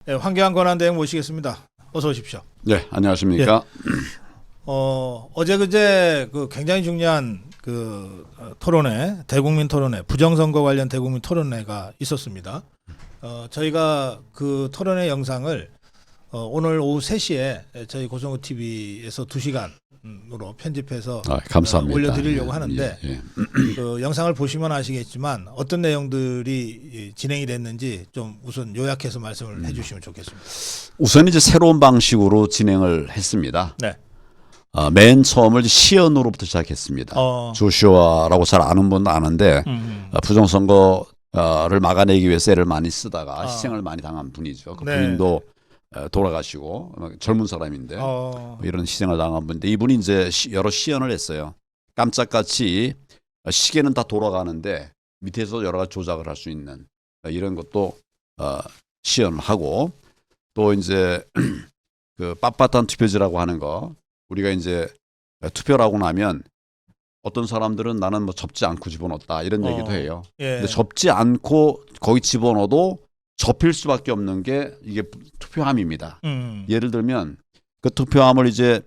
네, 황교안 권한대행 모시겠습니다. 어서 오십시오. 네, 안녕하십니까? 어제 그제 그 굉장히 중요한 토론회, 대국민 토론회, 부정선거 관련 대국민 토론회가 있었습니다. 저희가 그 토론회 영상을 오늘 오후 3시에 저희 고성우 TV에서 2시간으로 편집해서 감사합니다. 올려드리려고 하는데 예. 그 영상을 보시면 아시겠지만 어떤 내용들이 진행이 됐는지 좀 우선 요약해서 말씀을 해주시면 좋겠습니다. 우선 이제 새로운 방식으로 진행을 했습니다. 네. 맨 처음을 시연으로부터 시작했습니다. 조슈아라고 잘 아는 분도 아는데 부정선거를 막아내기 위해서 애를 많이 쓰다가 희생을 많이 당한 분이죠. 그 부인도 돌아가시고 젊은 사람인데 이런 희생을 당한 분인데 이분이 이제 여러 시연을 했어요. 깜짝같이 시계는 다 돌아가는데 밑에서 여러 가지 조작을 할 수 있는 이런 것도 시연을 하고 또 이제 그 빳빳한 투표지라고 하는 거 우리가 이제 투표를 하고 나면 어떤 사람들은 나는 뭐 접지 않고 집어넣었다 이런 얘기도 해요. 근데 접지 않고 거기 집어넣어도 접힐 수밖에 없는 게 이게 투표함입니다. 예를 들면 그 투표함을 이제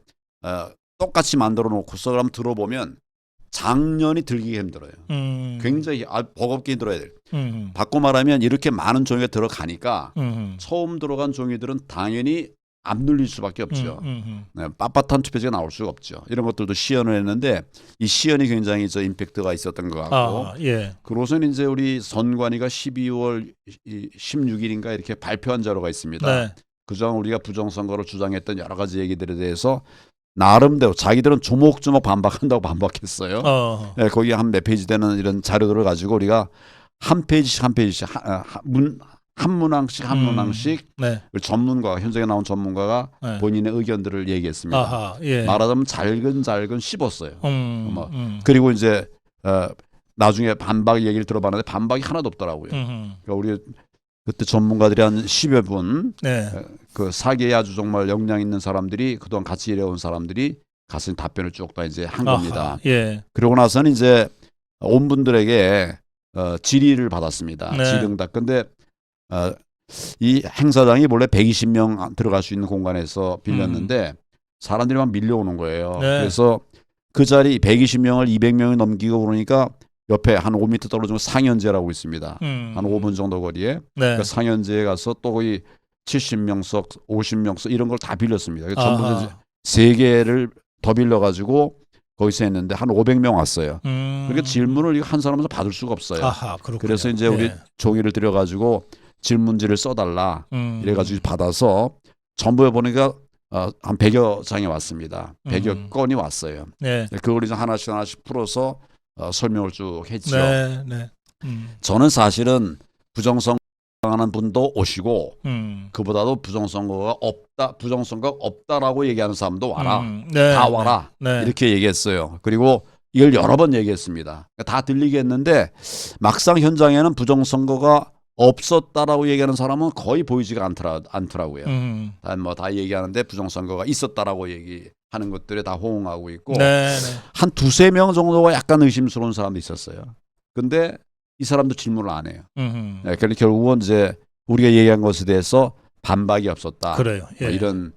똑같이 만들어 놓고서 그럼 들어보면 장년이 들기 힘들어요. 굉장히 버겁게 들어야 돼요. 바꿔 말하면 이렇게 많은 종이가 들어가니까 처음 들어간 종이들은 당연히 안 눌릴 수밖에 없죠. 네, 빳빳한 투표지가 나올 수가 없죠. 이런 것들도 시연을 했는데 이 시연이 굉장히 임팩트가 있었던 것 같고 그로선 이제 우리 선관위가 12월 16일인가 이렇게 발표한 자료가 있습니다. 그동안 우리가 부정선거를 주장했던 여러 가지 얘기들에 대해서 나름대로 자기들은 조목조목 반박한다고 반박했어요. 네, 거기 한 몇 페이지 되는 이런 자료들을 가지고 우리가 한 페이지씩 한 문항씩 전문가 현장에 나온 전문가가 본인의 의견들을 얘기했습니다. 말하자면 잘근 씹었어요. 그리고 이제 나중에 반박 얘기를 들어봤는데 반박이 하나도 없더라고요. 그러니까 우리 그때 전문가들이 한 10여 분, 그 사계에 아주 정말 역량 있는 사람들이 그동안 같이 일해온 사람들이 가서 답변을 쭉 다 이제 한 겁니다. 그러고 나서는 이제 온 분들에게 질의를 받았습니다. 질의응답. 근데 이 행사장이 원래 120명 들어갈 수 있는 공간에서 빌렸는데 사람들이 막 밀려오는 거예요. 그래서 그 자리 120명을 200명이 넘기고 그러니까 옆에 한 5m 떨어지면 상현제라고 있습니다. 한 5분 정도 거리에 그 상현제에 가서 또 거의 70명석, 50명석 이런 걸 다 빌렸습니다. 전부 3개를 더 빌려가지고 거기서 했는데 한 500명 왔어요. 그러니까 질문을 한 사람에서 받을 수가 없어요. 그래서 이제 우리 종이를 들여가지고 질문지를 써달라 이래가지고 받아서 전부에 보니까 한 100여 장이 왔습니다. 100여 건이 왔어요. 그걸 이제 하나씩 풀어서 설명을 쭉 했죠. 저는 사실은 부정선거하는 분도 오시고 그보다도 부정선거가 없다라고 얘기하는 사람도 와라. 다 와라. 이렇게 얘기했어요. 그리고 이걸 여러 번 얘기했습니다. 다 들리게 했는데 막상 현장에는 부정선거가 없었다라고 얘기하는 사람은 거의 보이지가 않더라고요. 다 얘기하는데 부정선거가 있었다라고 얘기하는 것들에 다 호응하고 있고 한 2-3명 정도가 약간 의심스러운 사람도 있었어요. 근데 이 사람도 질문을 안 해요. 그러니까 결국은 이제 우리가 얘기한 것에 대해서 반박이 없었다. 뭐 이런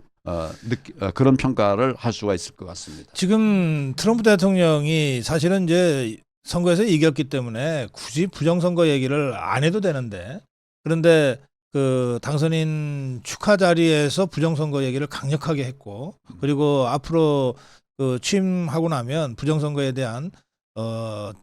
그런 평가를 할 수가 있을 것 같습니다. 지금 트럼프 대통령이 사실은 이제 선거에서 이겼기 때문에 굳이 부정선거 얘기를 안 해도 되는데 그런데 그 당선인 축하 자리에서 부정선거 얘기를 강력하게 했고 그리고 앞으로 그 취임하고 나면 부정선거에 대한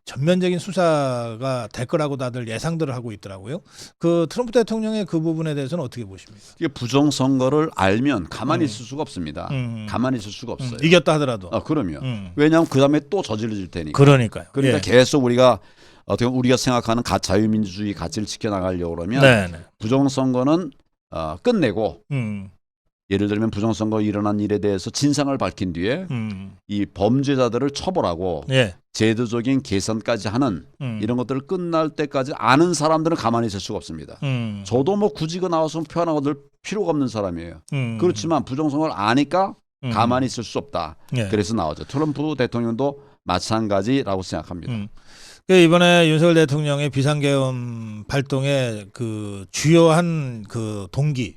전면적인 수사가 될 거라고 다들 예상들을 하고 있더라고요. 그 트럼프 대통령의 그 부분에 대해서는 어떻게 보십니까? 이게 부정선거를 알면 가만히 있을 수가 없습니다. 가만히 있을 수가 없어요. 이겼다 하더라도. 그러면 왜냐하면 그 다음에 또 저질러질 테니까. 그러니까요. 그러니까 계속 우리가 어떻게 우리가 생각하는 자유민주주의 가치를 지켜나가려고 그러면 부정선거는 끝내고 예를 들면 부정선거 일어난 일에 대해서 진상을 밝힌 뒤에 이 범죄자들을 처벌하고 제도적인 개선까지 하는 이런 것들을 끝날 때까지 아는 사람들은 가만히 있을 수가 없습니다. 저도 뭐 굳이 그 나와서 표현하고 늘 필요가 없는 사람이에요. 그렇지만 부정선거를 아니까 가만히 있을 수 없다. 그래서 나오죠. 트럼프 대통령도 마찬가지라고 생각합니다. 이번에 윤석열 대통령의 비상계엄 발동의 그 주요한 그 동기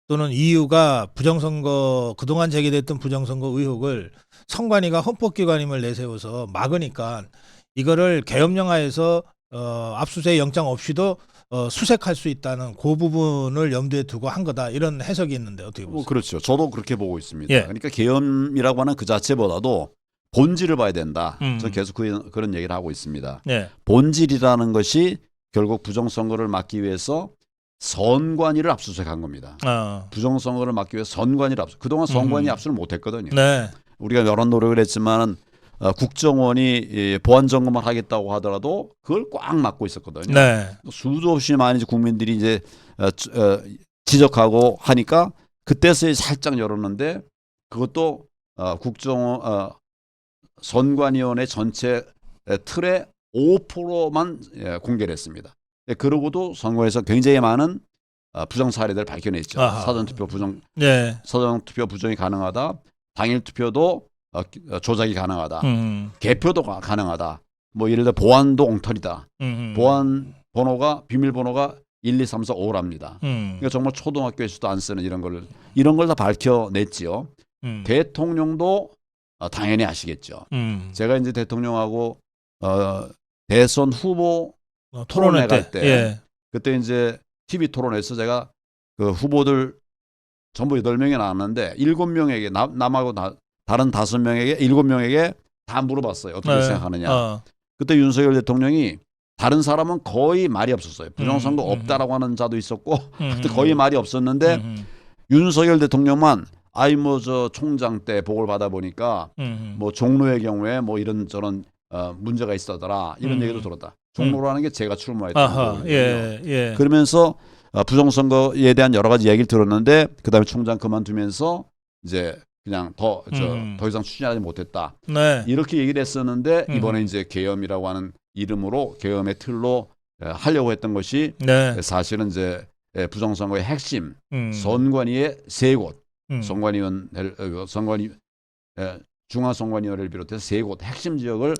또는 이유가 부정선거 그동안 제기됐던 부정선거 의혹을 선관위가 헌법기관임을 내세워서 막으니까 이거를 계엄령하에서 압수수색 영장 없이도 수색할 수 있다는 그 부분을 염두에 두고 한 거다 이런 해석이 있는데 어떻게 보세요? 그렇죠. 저도 그렇게 보고 있습니다. 예. 그러니까 계엄이라고 하는 그 자체보다도 본질을 봐야 된다. 저는 계속 그런 얘기를 하고 있습니다. 예. 본질이라는 것이 결국 부정선거를 막기 위해서 선관위를 압수수색한 겁니다. 부정선거를 막기 위해서 선관위를 그동안 선관위 압수를 못했거든요. 네. 우리가 여러 노력을 했지만 국정원이 보안 점검을 하겠다고 하더라도 그걸 꽉 막고 있었거든요. 네. 수도 없이 많이 국민들이 이제 지적하고 하니까 그때서야 살짝 열었는데 그것도 국정원 선관위원회 전체 틀의 5%만 공개를 했습니다. 그러고도 선거에서 굉장히 많은 부정 사례들을 밝혀냈죠. 사전투표 부정, 네. 사전투표 부정이 가능하다. 당일 투표도 조작이 가능하다. 개표도 가능하다. 뭐 예를 들어 보안도 엉터리다. 보안 번호가 비밀번호가 1, 2, 3, 4, 5랍니다. 그러니까 정말 초등학교에서도 안 쓰는 이런 걸 다 밝혀냈지요. 대통령도 당연히 아시겠죠. 제가 이제 대통령하고 대선 후보 토론회 갈 때 예. 그때 이제 TV 토론에서 제가 그 후보들 전부 8명이 나왔는데 7명에게 남하고 다른 5명에게 7명에게 다 물어봤어요. 어떻게 네. 생각하느냐. 그때 윤석열 대통령이 다른 사람은 거의 말이 없었어요. 부정선거 없다라고 하는 자도 있었고 그때 거의 말이 없었는데 윤석열 대통령만 저 총장 때 보고를 받아 보니까 뭐 종로의 경우에 뭐 이런저런 문제가 있었더라 이런 얘기도 들었다. 종로라는 게 제가 출마했던 거거든요. 예. 그러면서 부정선거에 대한 여러 가지 얘기를 들었는데 그다음에 총장 그만두면서 이제 그냥 더 이상 추진하지 못했다. 네. 이렇게 얘기를 했었는데 이번에 이제 계엄이라고 하는 이름으로 계엄의 틀로 하려고 했던 것이 네. 사실은 이제 부정선거의 핵심 선관위의 3곳 중앙선관위원회를 비롯해서 3곳 핵심 지역을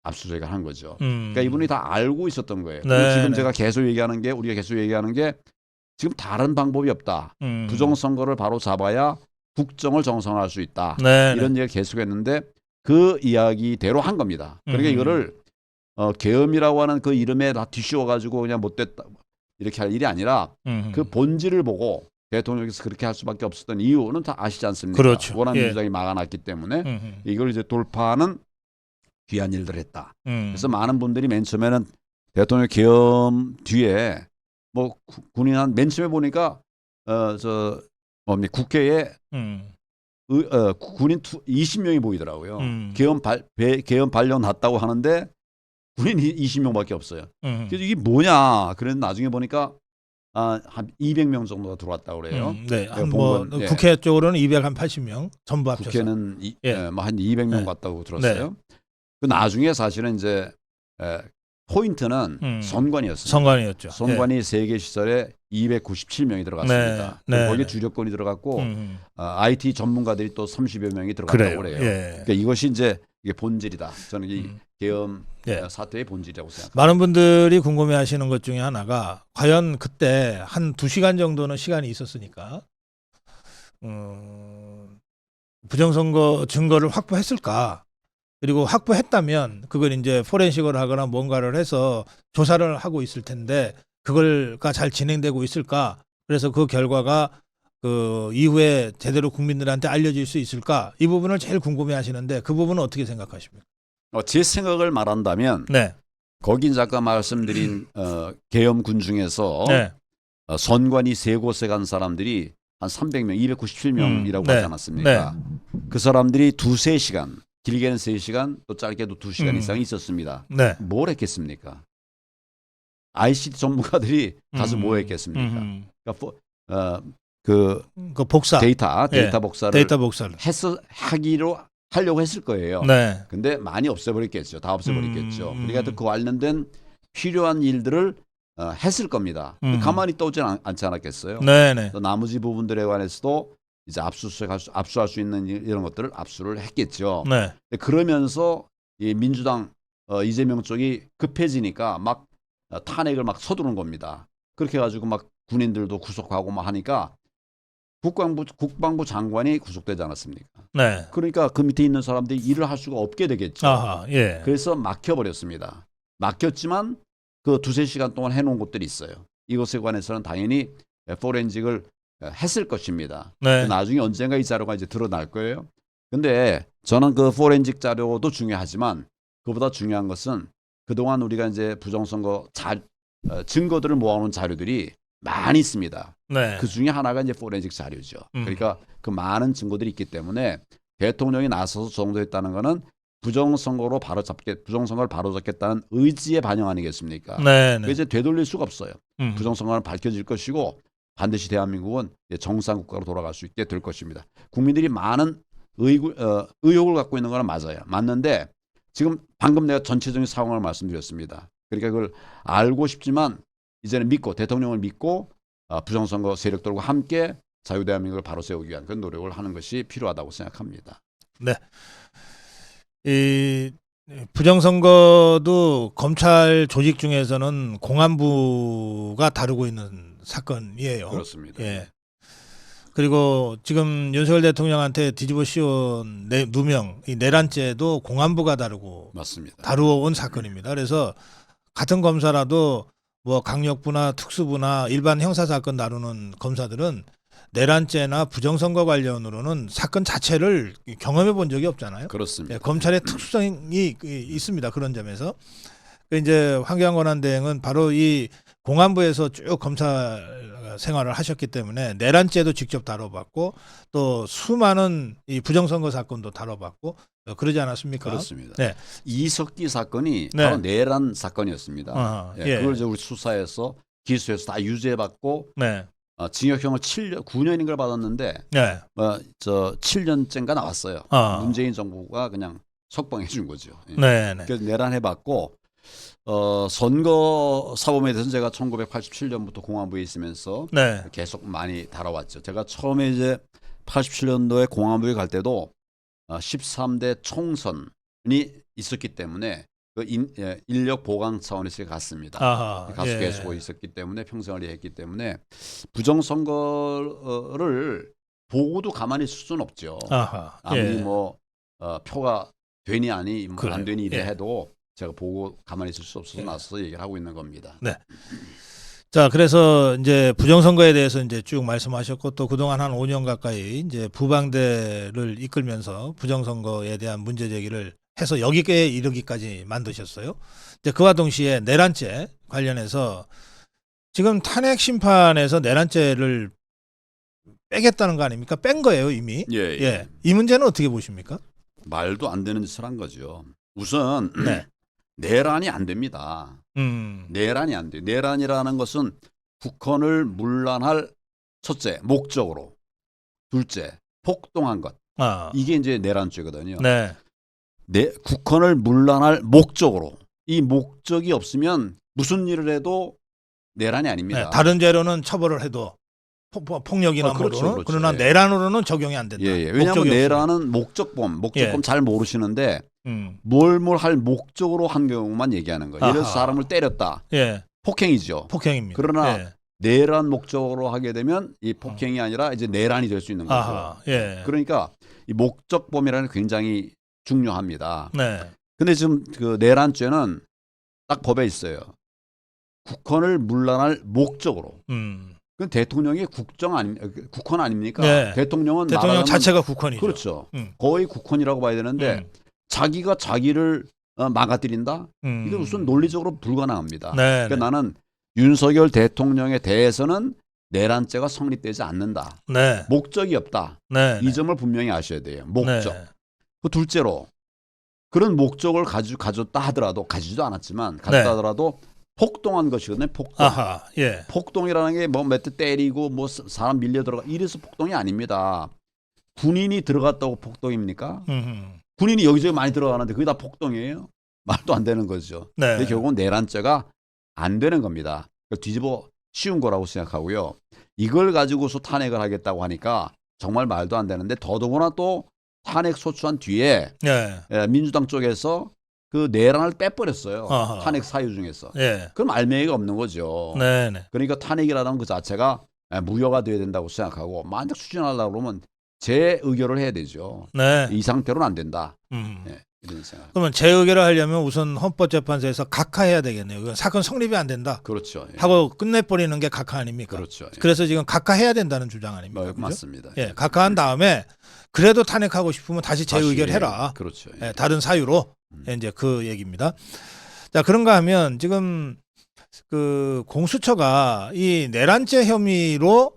압수수색을 한 거죠. 그러니까 이분이 다 알고 있었던 거예요. 네, 지금 네. 우리가 계속 얘기하는 게 지금 다른 방법이 없다. 부정선거를 바로 잡아야 국정을 정상화할 수 있다. 네, 이런 얘기를 계속했는데 그 이야기대로 한 겁니다. 그러니까 이거를 계엄이라고 하는 그 이름에 다 뒤씌워가지고 그냥 못됐다 이렇게 할 일이 아니라 그 본질을 보고 대통령께서 그렇게 할 수밖에 없었던 이유는 다 아시지 않습니까? 그렇죠. 원한 민주당이 막아놨기 때문에 이걸 이제 돌파하는 귀한 일들을 했다. 그래서 많은 분들이 맨 처음에는 대통령 계엄 뒤에 뭐 군인 맨 처음에 보니까 국회에 군인 20명이 보이더라고요. 계엄 발령 났다고 하는데 군인이 20명밖에 없어요. 그래서 이게 뭐냐? 그래서 나중에 보니까 한 200명 정도가 들어왔다고 그래요. 네. 국회 쪽으로는 280명 전부 합쳐서. 국회는 한 200명 갔다고 들었어요. 그 나중에 사실은 이제 포인트는 선관위였습니다. 선관위 3개 시설에 297명이 들어갔습니다. 거기에 주력권이 들어갔고 IT 전문가들이 또 30여 명이 들어갔다고 그래요. 그러니까 이것이 이제 이게 본질이다. 저는 이 계엄 사태의 본질이라고 생각합니다. 많은 분들이 궁금해하시는 것 중에 하나가 과연 그때 한 2시간 정도는 시간이 있었으니까 부정선거 증거를 확보했을까? 그리고 확보했다면 그걸 이제 포렌식을 하거나 뭔가를 해서 조사를 하고 있을 텐데 그걸가 잘 진행되고 있을까? 그래서 그 결과가 그 이후에 제대로 국민들한테 알려질 수 있을까? 이 부분을 제일 궁금해하시는데 그 부분은 어떻게 생각하십니까? 제 생각을 말한다면 거기 아까 말씀드린 계엄군 중에서 선관위 3곳에 간 사람들이 한 300명, 297명이라고 하지 않았습니까? 그 사람들이 2-3시간, 길게는 3시간, 또 짧게도 2시간 이상 있었습니다. 뭘 했겠습니까? ICT 전문가들이 가서 뭐 했겠습니까? 그러니까 그 복사 데이터 복사를 하려고 했을 거예요. 근데 많이 없애버렸겠죠. 다 없애버렸겠죠. 그러니까 그 관련된 필요한 일들을 했을 겁니다. 가만히 떠오지 않지 않았겠어요. 또 나머지 부분들에 관해서도 이제 압수할 수 있는 이런 것들을 압수를 했겠죠. 그러면서 이 민주당 이재명 쪽이 급해지니까 막 탄핵을 막 서두른 겁니다. 그렇게 해가지고 막 군인들도 구속하고 막 하니까 국방부 장관이 구속되지 않았습니까? 네. 그러니까 그 밑에 있는 사람들이 일을 할 수가 없게 되겠죠. 아하, 예. 그래서 막혀버렸습니다. 막혔지만 그 두세 시간 동안 해놓은 곳들이 있어요. 이것에 관해서는 당연히 포렌식을 했을 것입니다. 네. 나중에 언젠가 이 자료가 이제 드러날 거예요. 근데 저는 그 포렌식 자료도 중요하지만 그보다 중요한 것은 그동안 우리가 이제 부정선거 증거들을 모아놓은 자료들이 많이 있습니다. 네. 그 중에 하나가 이제 포렌식 자료죠. 그러니까 그 많은 증거들이 있기 때문에 대통령이 나서서 정도했다는 거는 부정선거를 바로잡겠다는 의지의 반영 아니겠습니까? 네. 그 이제 되돌릴 수가 없어요. 부정선거는 밝혀질 것이고 반드시 대한민국은 정상국가로 돌아갈 수 있게 될 것입니다. 국민들이 많은 의혹을 갖고 있는 건 맞아요. 맞는데 지금 방금 내가 전체적인 상황을 말씀드렸습니다. 그러니까 그걸 알고 싶지만 이제는 대통령을 믿고 부정선거 세력들과 함께 자유대한민국을 바로 세우기 위한 그런 노력을 하는 것이 필요하다고 생각합니다. 네. 이 부정선거도 검찰 조직 중에서는 공안부가 다루고 있는 사건이에요. 그렇습니다. 예. 그리고 지금 윤석열 대통령한테 뒤집어 씌운 누명, 이 내란죄도 공안부가 맞습니다. 다루어온 사건입니다. 그래서 같은 검사라도 뭐 강력부나 특수부나 일반 형사 사건 다루는 검사들은 내란죄나 부정선거 관련으로는 사건 자체를 경험해 본 적이 없잖아요. 그렇습니다. 예, 검찰의 특수성이 있습니다. 그런 점에서 이제 황교안 권한대행은 바로 이 공안부에서 쭉 검사 생활을 하셨기 때문에 내란죄도 직접 다뤄봤고 또 수많은 이 부정선거 사건도 다뤄봤고 그러지 않았습니까? 그렇습니다. 네. 이석기 사건이 네. 바로 내란 사건이었습니다. 예. 그걸 이제 우리 수사해서 기소해서 다 유죄받고 네. 징역형을 9년인가를 받았는데 네. 7년째인가 나왔어요. 문재인 정부가 그냥 석방해 준 거죠. 네. 네. 그래서 내란해봤고 선거 사범에 대해서는 제가 1987년부터 공안부에 있으면서 네. 계속 많이 다뤄왔죠. 제가 처음에 이제 87년도에 공안부에 갈 때도 13대 총선이 있었기 때문에 그 인력 보강 차원에서 갔습니다. 가서 계속 있었기 때문에 평생을 했기 때문에 부정선거를 보고도 가만히 있을 수는 없죠. 아무리 표가 되니 아니 안 되니 이래 해도 제가 보고 가만히 있을 수 없어서 나서서 얘기를 하고 있는 겁니다. 네. 자, 그래서 이제 부정선거에 대해서 이제 쭉 말씀하셨고 또 그동안 한 5년 가까이 이제 부방대를 이끌면서 부정선거에 대한 문제 제기를 해서 여기에 이르기까지 만드셨어요. 이제 그와 동시에 내란죄 관련해서 지금 탄핵 심판에서 내란죄를 빼겠다는 거 아닙니까? 뺀 거예요, 이미. 예. 이 문제는 어떻게 보십니까? 말도 안 되는 짓을 한 거죠. 우선 네. 내란이 안 됩니다. 내란이 안 돼요. 내란이라는 것은 국헌을 문란할 첫째 목적으로, 둘째 폭동한 것. 이게 이제 내란죄거든요. 네. 국헌을 문란할 목적으로, 이 목적이 없으면 무슨 일을 해도 내란이 아닙니다. 네, 다른 죄로는 처벌을 해도 폭력이나 그렇죠. 그러나 내란으로는 적용이 안 된다. 왜냐하면 내란은 목적범 잘 모르시는데 뭘 할 목적으로 한 경우만 얘기하는 거예요. 예를 들어서 사람을 때렸다. 폭행이죠. 폭행입니다. 그러나 내란 목적으로 하게 되면 이 폭행이 아니라 이제 내란이 될 수 있는 거죠. 그러니까 이 목적범이라는 게 굉장히 중요합니다. 근데 지금 그 내란죄는 딱 법에 있어요. 국헌을 문란할 목적으로. 그 대통령이 국헌 아닙니까? 대통령 자체가 국헌이죠. 그렇죠. 거의 국헌이라고 봐야 되는데 자기가 자기를 망가뜨린다? 이게 무슨 논리적으로 불가능합니다. 그러니까 나는 윤석열 대통령에 대해서는 내란죄가 성립되지 않는다. 목적이 없다. 이 점을 분명히 아셔야 돼요. 목적. 그 둘째로 그런 목적을 가졌다 하더라도 가지지도 않았지만 가졌다 하더라도 폭동한 것이거든요. 폭동. 폭동이라는 게 뭐 몇 대 때리고 뭐 사람 밀려 들어가 이래서 폭동이 아닙니다. 군인이 들어갔다고 폭동입니까? 군인이 여기저기 많이 들어가는데 그게 다 폭동이에요? 말도 안 되는 거죠. 근데 결국은 내란죄가 안 되는 겁니다. 뒤집어 씌운 거라고 생각하고요. 이걸 가지고서 탄핵을 하겠다고 하니까 정말 말도 안 되는데 더더구나 또 탄핵 소추한 뒤에 민주당 쪽에서 그 내란을 빼버렸어요. 탄핵 사유 중에서. 그럼 알맹이가 없는 거죠. 그러니까 탄핵이라는 그 자체가 무효가 돼야 된다고 생각하고 만약 추진하려고 그러면 재의결을 해야 되죠. 네. 이 상태로는 안 된다. 네, 이런 생각. 그러면 재의결을 하려면 우선 헌법재판소에서 각하해야 되겠네요. 이건 사건 성립이 안 된다. 그렇죠. 예. 하고 끝내버리는 게 각하 아닙니까? 그렇죠. 예. 그래서 지금 각하해야 된다는 주장 아닙니까? 그죠? 맞습니다. 예, 각하한 다음에 그래도 탄핵하고 싶으면 다시 재의결해라. 그렇죠. 예, 다른 사유로 이제 그 얘기입니다. 자, 그런가 하면 지금 그 공수처가 이 내란죄 혐의로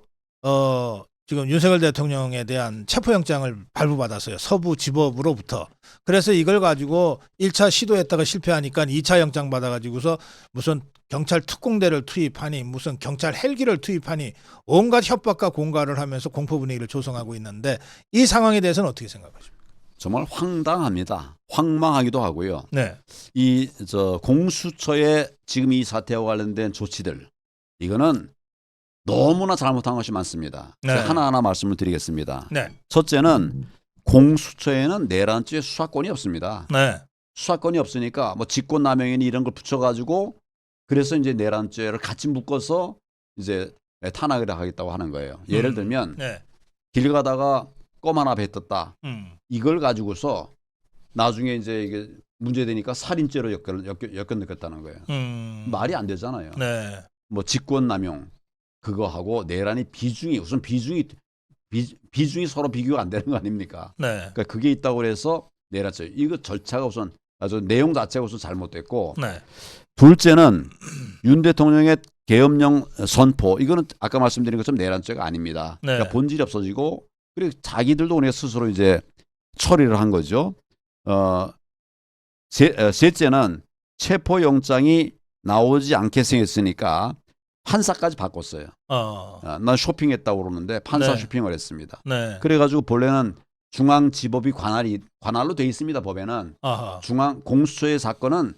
지금 윤석열 대통령에 대한 체포영장을 발부받았어요. 서부지법으로부터. 그래서 이걸 가지고 1차 시도했다가 실패하니까 2차 영장 받아가지고서 무슨 경찰 특공대를 투입하니 무슨 경찰 헬기를 투입하니 온갖 협박과 공갈을 하면서 공포 분위기를 조성하고 있는데 이 상황에 대해서는 어떻게 생각하십니까? 정말 황당합니다. 황망하기도 하고요. 네. 이 공수처의 지금 이 사태와 관련된 조치들 이거는 너무나 잘못한 것이 많습니다. 네. 제가 하나하나 말씀을 드리겠습니다. 네. 첫째는 공수처에는 내란죄 수사권이 없습니다. 네. 수사권이 없으니까 뭐 직권남용이니 이런 걸 붙여가지고 그래서 이제 내란죄를 같이 묶어서 이제 탄핵을 하겠다고 하는 거예요. 예를 들면 네. 길 가다가 껌 하나 뱉었다. 이걸 가지고서 나중에 이제 이게 문제되니까 살인죄로 엮였다는 거예요. 말이 안 되잖아요. 네. 뭐 직권남용 그거하고 내란이 우선 비중이 서로 비교가 안 되는 거 아닙니까? 네. 그러니까 그게 있다고 해서 내란죄 이거 절차가 우선 아주 내용 자체가 우선 잘못됐고 네. 둘째는 윤 대통령의 계엄령 선포 이거는 아까 말씀드린 것처럼 내란죄가 아닙니다. 네. 그러니까 본질이 없어지고 그리고 자기들도 우리가 스스로 이제 처리를 한 거죠. 셋째는 체포영장이 나오지 않게 생겼으니까 판사까지 바꿨어요. 난 쇼핑했다고 그러는데 판사 네. 쇼핑을 했습니다. 네. 그래가지고 본래는 중앙지법이 관할로 돼 있습니다. 법에는 아하. 공수처의 사건은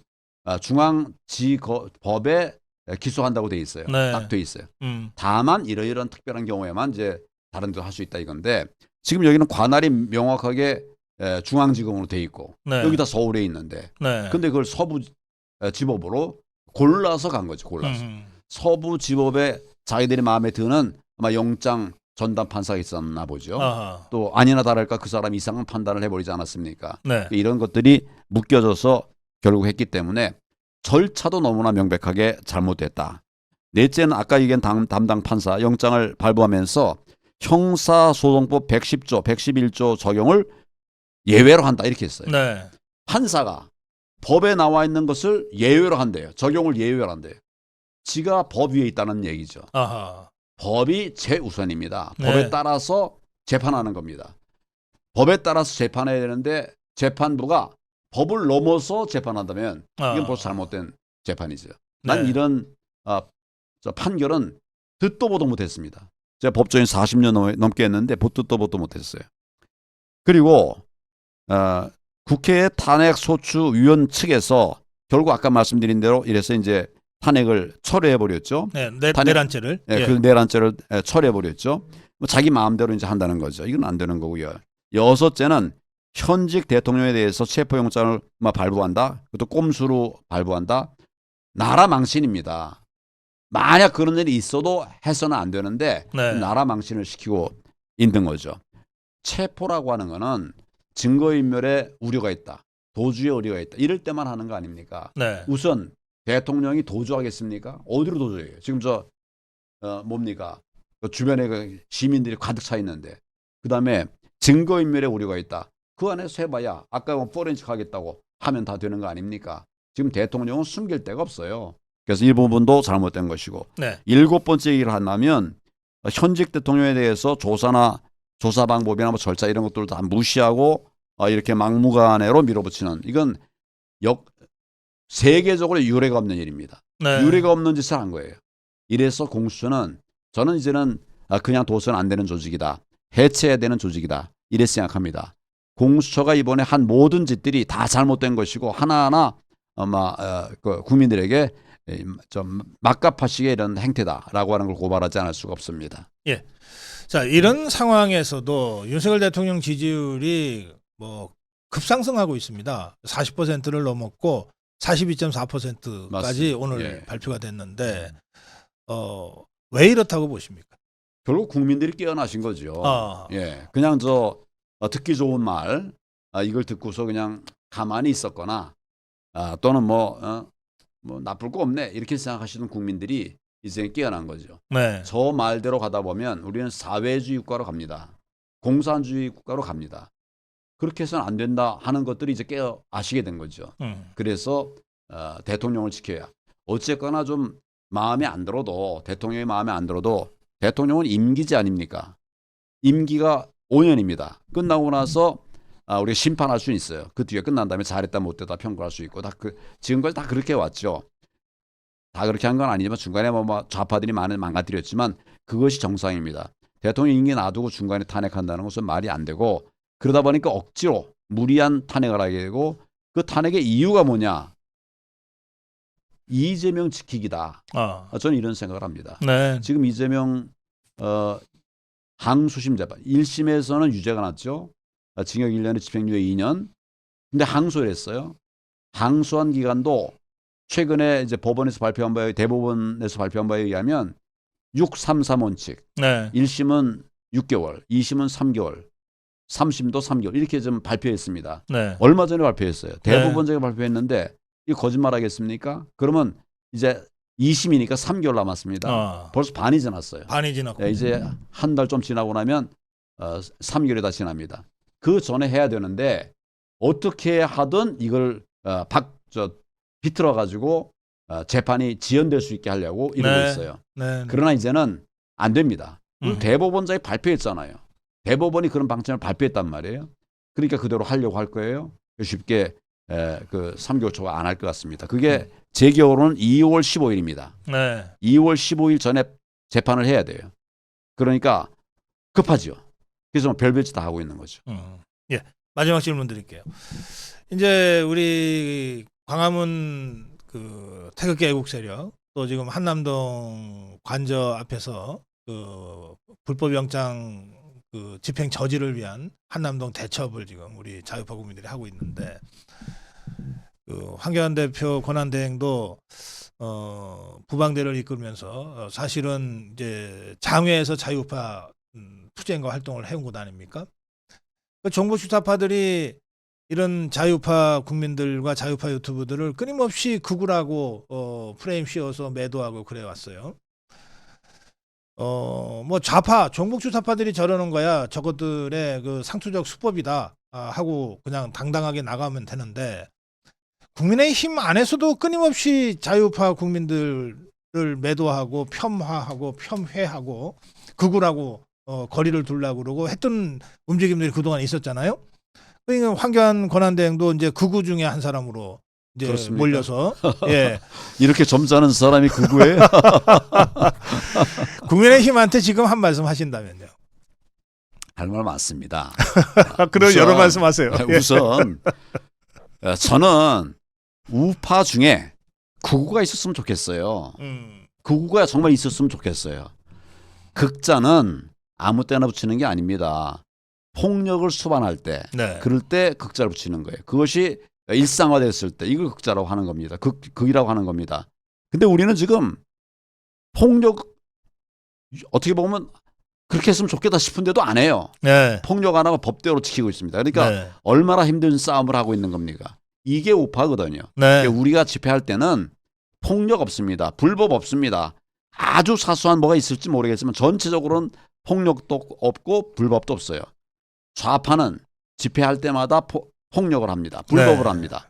중앙지법에 기소한다고 돼 있어요. 네. 딱 돼 있어요. 다만 이러이러한 특별한 경우에만 이제 다른 데도 할 수 있다 이건데 지금 여기는 관할이 명확하게 중앙지검으로 돼 있고 네. 여기다 서울에 있는데 네. 근데 그걸 서부지법으로 골라서 간 거죠. 골라서. 서부지법에 자기들이 마음에 드는 아마 영장 전담 판사가 있었나 보죠. 아하. 또 아니나 다를까 그 사람이 이상한 판단을 해버리지 않았습니까? 네. 이런 것들이 묶여져서 결국 했기 때문에 절차도 너무나 명백하게 잘못됐다. 넷째는 아까 얘기한 담당 판사 영장을 발부하면서 형사소송법 110조, 111조 적용을 예외로 한다 이렇게 했어요. 네. 판사가 법에 나와 있는 것을 예외로 한대요. 적용을 예외로 한대요. 지가 법 위에 있다는 얘기죠. 아하. 법이 최우선입니다. 네. 법에 따라서 재판하는 겁니다. 법에 따라서 재판해야 되는데 재판부가 법을 넘어서 재판한다면 이건 벌써 잘못된 재판이죠. 난 네. 이런 판결은 듣도 보도 못했습니다. 제가 법조인 40년 넘게 했는데 듣도 보도 못했어요. 그리고 국회 탄핵소추위원 측에서 결국 아까 말씀드린 대로 이래서 이제 탄핵을 철회해버렸죠. 네. 내란죄를. 그 내란죄를 철회해버렸죠. 뭐 자기 마음대로 이제 한다는 거죠. 이건 안 되는 거고요. 여섯째는 현직 대통령에 대해서 체포영장을 발부한다. 그것도 꼼수로 발부한다. 나라 망신입니다. 만약 그런 일이 있어도 해서는 안 되는데 네. 나라 망신을 시키고 있는 거죠. 체포라고 하는 거는 증거인멸에 우려가 있다. 도주의 우려가 있다. 이럴 때만 하는 거 아닙니까? 네. 우선 대통령이 도주하겠습니까? 어디로 도주해요? 지금 뭡니까? 주변에 그 시민들이 가득 차 있는데 그다음에 증거인멸에 우려가 있다. 그 안에서 해봐야 아까 포렌식 하겠다고 하면 다 되는 거 아닙니까? 지금 대통령은 숨길 데가 없어요. 그래서 이 부분도 잘못된 것이고 네. 일곱 번째 얘기를 한다면 현직 대통령에 대해서 조사 방법이나 뭐 절차 이런 것들을 다 무시하고 이렇게 막무가내로 밀어붙이는 이건 세계적으로 유례가 없는 일입니다. 네. 유례가 없는 짓을 한 거예요. 이래서 공수처는 저는 이제는 그냥 둬서는 안 되는 조직이다. 해체해야 되는 조직이다. 이래 생각합니다. 공수처가 이번에 한 모든 짓들이 다 잘못된 것이고 하나하나 아마 국민들에게 좀 막갑하시게 이런 행태다라고 하는 걸 고발하지 않을 수가 없습니다. 예. 자, 이런 상황에서도 윤석열 대통령 지지율이 뭐 급상승하고 있습니다. 40%를 넘었고 42.4%까지 맞습니다. 오늘 예. 발표가 됐는데 왜 이렇다고 보십니까? 결국 국민들이 깨어나신 거죠. 아. 예, 그냥 듣기 좋은 말 이걸 듣고서 그냥 가만히 있었거나 또는 뭐 나쁠 거 없네 이렇게 생각하시는 국민들이 이제 깨어난 거죠. 네. 저 말대로 가다 보면 우리는 사회주의 국가로 갑니다. 공산주의 국가로 갑니다. 그렇게 해서는 안 된다 하는 것들이 이제 아시게 된 거죠. 그래서 대통령을 지켜야. 어쨌거나 좀 마음에 안 들어도 대통령이 마음에 안 들어도 대통령은 임기제 아닙니까? 임기가 5년입니다. 끝나고 나서 우리가 심판할 수는 있어요. 그 뒤에 끝난 다음에 잘했다 못했다 평가할 수 있고 지금까지 다 그렇게 왔죠. 다 그렇게 한 건 아니지만 중간에 뭐 좌파들이 많이 망가뜨렸지만 그것이 정상입니다. 대통령 임기 놔두고 중간에 탄핵한다는 것은 말이 안 되고 그러다 보니까 억지로 무리한 탄핵을 하게 되고 그 탄핵의 이유가 뭐냐? 이재명 지키기다. 저는 이런 생각을 합니다. 네. 지금 이재명 항소심 재판 1심에서는 유죄가 났죠. 징역 1년에 집행유예 2년. 근데 항소를 했어요. 항소한 기간도 최근에 이제 법원에서 발표한 바에 대법원에서 발표한 바에 의하면 633 원칙. 네. 1심은 6개월, 2심은 3개월, 3심도 3개월 이렇게 좀 발표했습니다. 네. 얼마 전에 발표했어요. 대법원장이 발표했는데 이거 거짓말 하겠습니까? 그러면 이제 2심이니까 3개월 남았습니다. 벌써 반이 지났어요. 반이 지났고. 이제 한 달 좀 지나고 나면 3개월이 다 지납니다. 그 전에 해야 되는데 어떻게 하든 이걸 비틀어 가지고 재판이 지연될 수 있게 하려고 이러고 있어요. 네. 그러나 이제는 안 됩니다. 대법원장이 발표했잖아요. 대법원이 그런 방침을 발표했단 말이에요. 그러니까 그대로 하려고 할 거예요. 쉽게 그 3개월 초과 안 할 것 같습니다. 그게 제 기억으로는 2월 15일입니다. 네. 2월 15일 전에 재판을 해야 돼요. 그러니까 급하죠. 그래서 별별 짓 다 하고 있는 거죠. 예. 마지막 질문 드릴게요. 이제 우리 광화문 그 태극기 애국 세력 또 지금 한남동 관저 앞에서 그 불법영장 그 집행 저지를 위한 한남동 대첩을 지금 우리 자유파 국민들이 하고 있는데 그 황교안 대표 권한대행도 부방대를 이끌면서 사실은 이제 장외에서 자유파 투쟁과 활동을 해온 것 아닙니까? 그 정부 주사파들이 이런 자유파 국민들과 자유파 유튜브들을 끊임없이 극우라고 프레임 씌워서 매도하고 그래왔어요. 뭐 좌파, 종북 주사파들이 저러는 거야 저것들의 그 상투적 수법이다 하고 그냥 당당하게 나가면 되는데 국민의힘 안에서도 끊임없이 자유파 국민들을 매도하고 폄하하고 폄훼하고 극우라고 거리를 두려고 그러고 했던 움직임들이 그동안 있었잖아요. 그러니까 황교안 권한대행도 이제 극우 중에 한 사람으로 이제 그렇습니까? 몰려서 예. 이렇게 점잖은 사람이 극우예요? 국민의힘한테 지금 한 말씀 하신다면요. 할 말 많습니다. 그런 여러 말씀하세요. 우선 저는 우파 중에 극우가 있었으면 좋겠어요. 극우가 정말 있었으면 좋겠어요. 극자는 아무 때나 붙이는 게 아닙니다. 폭력을 수반할 때, 네. 그럴 때 극자를 붙이는 거예요. 그것이 일상화됐을 때 이걸 극자라고 하는 겁니다. 극이라고 하는 겁니다. 근데 우리는 지금 폭력 어떻게 보면 그렇게 했으면 좋겠다 싶은데도 안 해요. 네. 폭력 안 하고 법대로 지키고 있습니다. 그러니까 네. 얼마나 힘든 싸움을 하고 있는 겁니까? 이게 우파거든요. 네. 우리가 집회할 때는 폭력 없습니다. 불법 없습니다. 아주 사소한 뭐가 있을지 모르겠지만 전체적으로는 폭력도 없고 불법도 없어요. 좌파는 집회할 때마다 폭력을 합니다. 불법을 네. 합니다.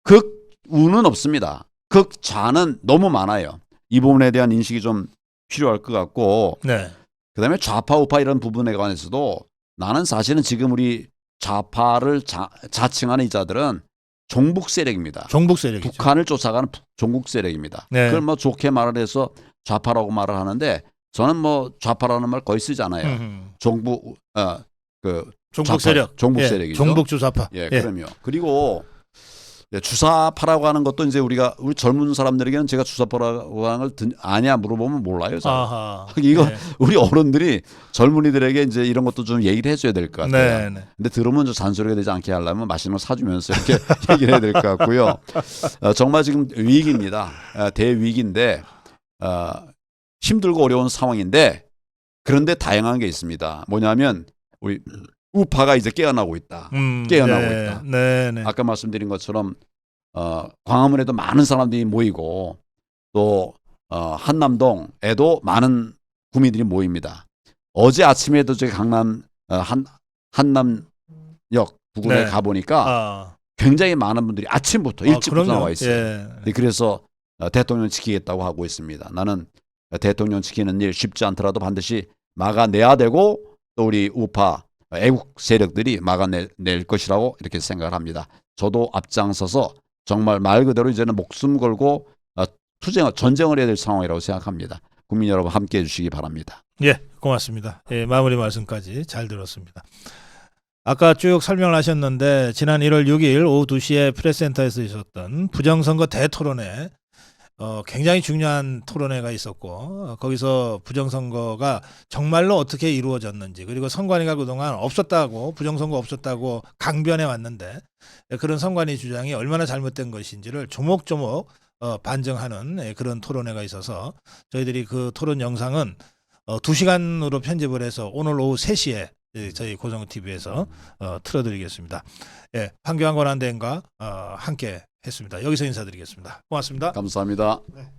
극우는 없습니다. 극좌는 너무 많아요. 이 부분에 대한 인식이 좀 필요할 것 같고 네. 그다음에 좌파 우파 이런 부분에 관해서도 나는 사실은 지금 우리 좌파를 자칭하는 이자들은 종북 세력입니다. 종북 세력이죠. 북한을 쫓아가는 종북 세력입니다. 네. 그걸 뭐 좋게 말을 해서 좌파라고 말을 하는데 저는 뭐 좌파라는 말 거의 쓰지 않아요. 종북 종북 세력. 종북 예. 세력이죠. 종북 주사파. 예, 그럼요. 그리고 주사파라고 하는 것도 이제 우리 젊은 사람들에게는 제가 주사파라고 하는 걸 아냐 물어보면 몰라요. 아하. 이거 네. 우리 어른들이 젊은이들에게 이제 이런 것도 좀 얘기를 해줘야 될 것 같아요. 네. 근데 들으면 좀 잔소리가 되지 않게 하려면 맛있는 거 사주면서 이렇게 얘기를 해야 될 것 같고요. 정말 지금 위기입니다. 대위기인데 힘들고 어려운 상황인데 그런데 다양한 게 있습니다. 뭐냐면 우리 우파가 이제 깨어나고 있다. 깨어나고 네, 있다. 네, 네. 아까 말씀드린 것처럼 광화문에도 많은 사람들이 모이고 또 한남동에도 많은 구민들이 모입니다. 어제 아침에도 저기 강남 한남역 부근에 네. 가보니까 굉장히 많은 분들이 아침부터 일찍부터 그럼요. 나와 있어요. 예. 그래서 대통령 지키겠다고 하고 있습니다. 나는 대통령 지키는 일 쉽지 않더라도 반드시 막아내야 되고 또 우리 우파 애국 세력들이 막아낼 것이라고 이렇게 생각을 합니다. 저도 앞장서서 정말 말 그대로 이제는 목숨 걸고 전쟁을 해야 될 상황이라고 생각합니다. 국민 여러분 함께해 주시기 바랍니다. 예, 고맙습니다. 예, 마무리 말씀까지 잘 들었습니다. 아까 쭉 설명을 하셨는데 지난 1월 6일 오후 2시에 프레스센터에서 있었던 부정선거 대토론회 굉장히 중요한 토론회가 있었고 거기서 부정선거가 정말로 어떻게 이루어졌는지 그리고 선관위가 그동안 없었다고 부정선거 없었다고 강변해 왔는데 그런 선관위 주장이 얼마나 잘못된 것인지를 조목조목 반증하는 그런 토론회가 있어서 저희들이 그 토론 영상은 2시간으로 편집을 해서 오늘 오후 3시에 저희 고성호 TV에서 틀어드리겠습니다. 예, 황교안 권한대행과 함께 했습니다. 여기서 인사드리겠습니다. 고맙습니다. 감사합니다. 네.